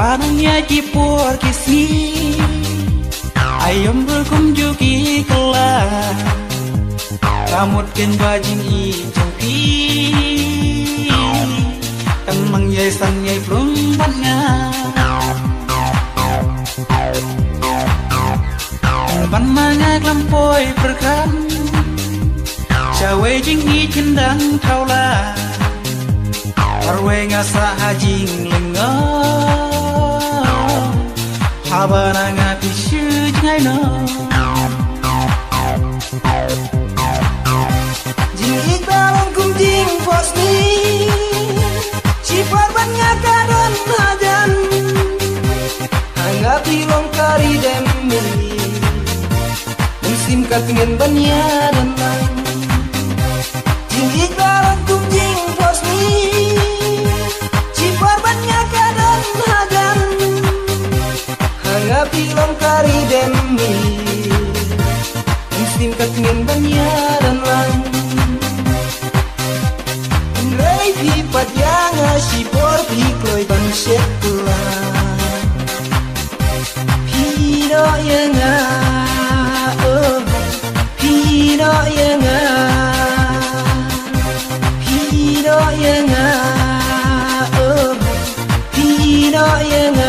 Panangnya kipur kisi ayam berkunjuki kelah ramut ken bajing ijong pi kan mangyay sanyay perumpat nga ban mga glampoy perkan cawe jing icendang kaula arwe nga sa hajing lengo habana nga tisu jingay no jing ikbalong kum jing fosni sifar ban nga karon hajan hangat ilong kari demi musim katingen banya dan lang jing ikbalong kum jing fosni sifar ban nga karon hajan pilong kari demi musim katingen banya dan lang Rai pipat yang asipor pikloy ban sekula Hino yang oh Hino yang Hino yang oh Hino yang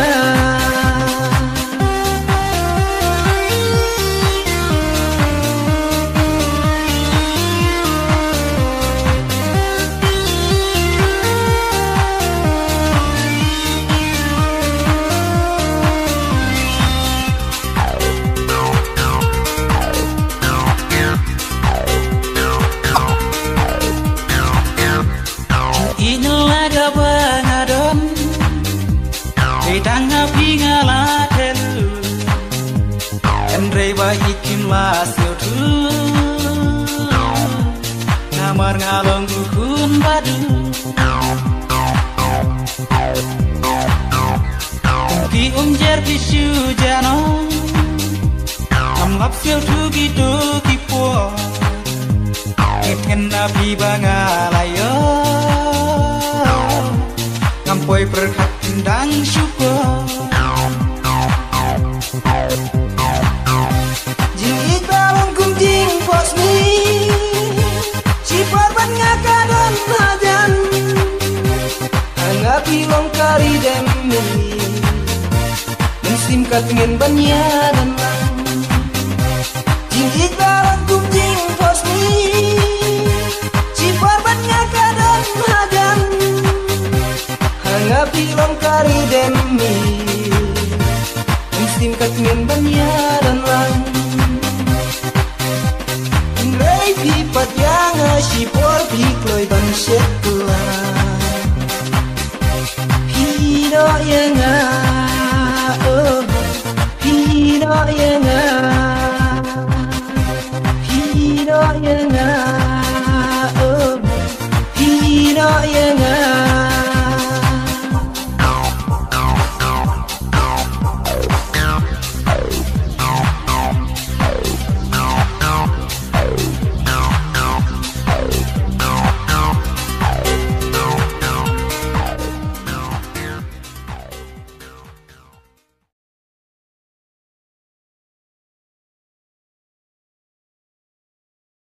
ikim lasio tu ngamar ngalong ukun badu ki umjer bisu jano amlap sio tu gitu kipo iken nabi bangalayo ngampoi perkat tindang syukur pilong kari demi musim katingen banya dan lang jing ikbalan kum jing fosni sifar banya kadan hadan hanga pilong kari demi